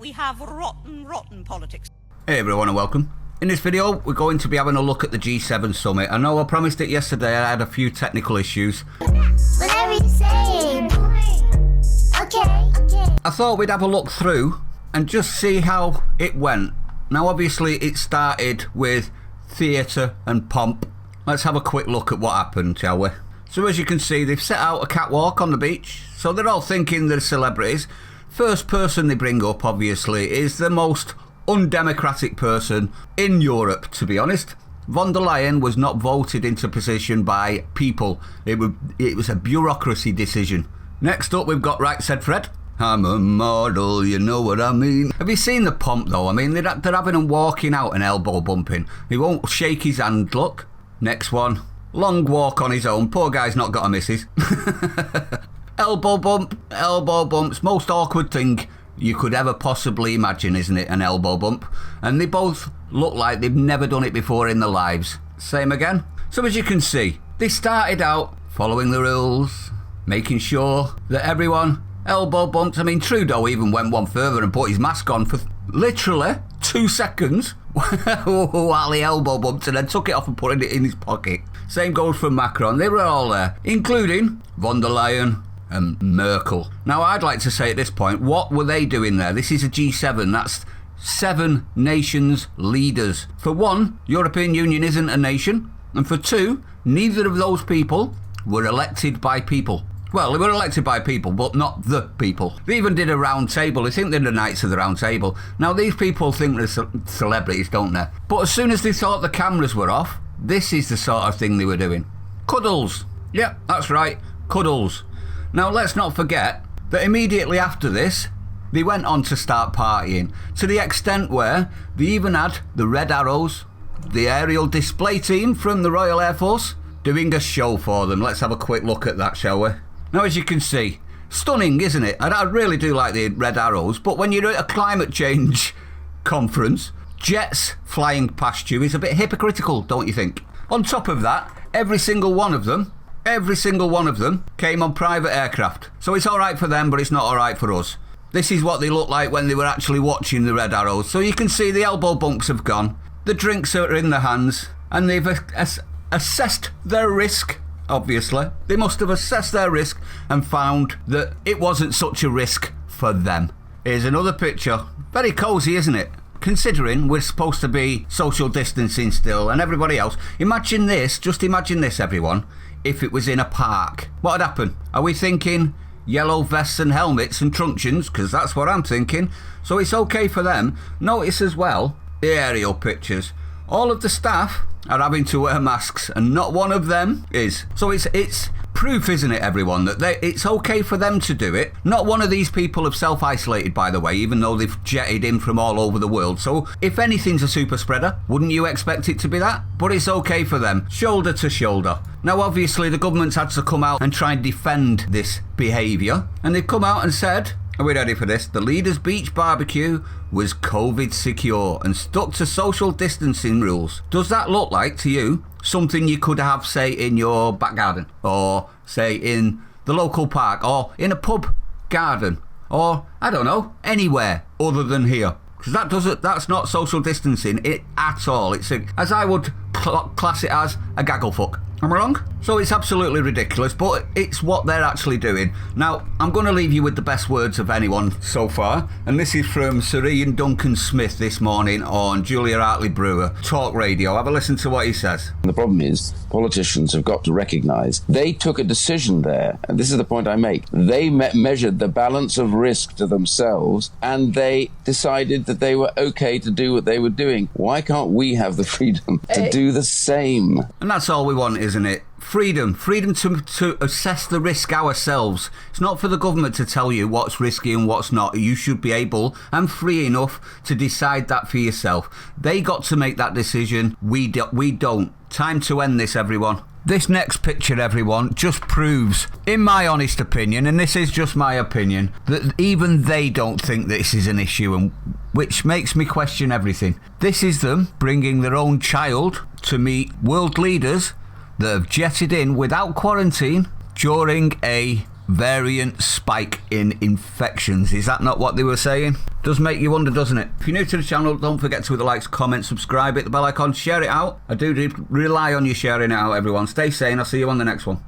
We have rotten politics. Hey everyone and welcome. In this video we're going to be having a look at the G7 Summit. I know I promised it yesterday, I had a few technical issues. Whatever you say. Okay. I thought we'd have a look through and just see how it went. Now obviously it started with theatre and pomp. Let's have a quick look at what happened, shall we? So as you can see, they've set out a catwalk on the beach, so they're all thinking they're celebrities. First person they bring up, obviously, is the most undemocratic person in Europe, to be honest. Von der Leyen was not voted into position by people. It was a bureaucracy decision. Next up, we've got Right Said Fred. I'm a model, you know what I mean. Have you seen the pomp, though? I mean, they're having him walking out and elbow bumping. He won't shake his hand, look. Next one. Long walk on his own. Poor guy's not got a missus. Elbow bumps. Most awkward thing you could ever possibly imagine, isn't it? An elbow bump. And they both look like they've never done it before in their lives. Same again. So as you can see, they started out following the rules, making sure that everyone elbow bumped. I mean, Trudeau even went one further and put his mask on for literally 2 seconds while he elbow bumped and then took it off and put it in his pocket. Same goes for Macron. They were all there, including von der Leyen and Merkel. Now, I'd like to say at this point, what were they doing there? This is a G7. That's 7 nations leaders. For one, European Union isn't a nation. And for two, neither of those people were elected by people. Well, they were elected by people, but not the people. They even did a round table. They think they're the Knights of the Round Table. Now, these people think they're celebrities, don't they? But as soon as they thought the cameras were off, this is the sort of thing they were doing. Cuddles. Yep, that's right. Cuddles. Now, let's not forget that immediately after this, they went on to start partying, to the extent where they even had the Red Arrows, the aerial display team from the Royal Air Force, doing a show for them. Let's have a quick look at that, shall we? Now, as you can see, stunning, isn't it? I really do like the Red Arrows, but when you're at a climate change conference, jets flying past you is a bit hypocritical, don't you think? On top of that, every single one of them came on private aircraft. So it's all right for them, but it's not all right for us. This is what they look like when they were actually watching the Red Arrows. So you can see the elbow bumps have gone, the drinks are in their hands, and they've assessed their risk. Obviously, they must have assessed their risk and found that it wasn't such a risk for them. Here's another picture. Very cosy, isn't it? Considering we're supposed to be social distancing still and everybody else. Imagine this, just imagine this, everyone, if it was in a park. What would happen? Are we thinking yellow vests and helmets and truncheons? Because that's what I'm thinking. So it's okay for them. Notice as well, the aerial pictures. All of the staff are having to wear masks and not one of them is. So it's proof, isn't it, everyone, that it's okay for them to do it. Not one of these people have self-isolated, by the way, even though they've jetted in from all over the world. So if anything's a super spreader, wouldn't you expect it to be that? But it's okay for them, shoulder to shoulder. Now, obviously, the government's had to come out and try and defend this behaviour. And they've come out and said, are we ready for this? The Leaders Beach barbecue was COVID secure and stuck to social distancing rules. Does that look like, to you, something you could have, say, in your back garden? Or, say, in the local park? Or in a pub garden? Or, I don't know, anywhere other than here? Because that's not social distancing at all. It's as I would class it as a gaggle fuck. Am I wrong? So it's absolutely ridiculous, but it's what they're actually doing. Now, I'm going to leave you with the best words of anyone so far, and this is from Sir Ian Duncan Smith this morning on Julia Hartley Brewer Talk Radio. Have a listen to what he says. The problem is, politicians have got to recognise they took a decision there, and this is the point I make. They measured the balance of risk to themselves, and they decided that they were okay to do what they were doing. Why can't we have the freedom to do the same? And that's all we want, isn't it? Freedom to assess the risk ourselves. It's not for the government to tell you what's risky and what's not. You should be able and free enough to decide that for yourself. They got to make that decision. We don't. Time to end this, everyone. This next picture, everyone, just proves, in my honest opinion, and this is just my opinion, that even they don't think this is an issue, and which makes me question everything. This is them bringing their own child to meet world leaders that have jetted in without quarantine during a variant spike in infections. Is that not what they were saying? Does make you wonder, doesn't it? If you're new to the channel, don't forget to hit the likes, comment, subscribe, hit the bell icon, share it out. I do rely on you sharing it out, everyone. Stay sane. I'll see you on the next one.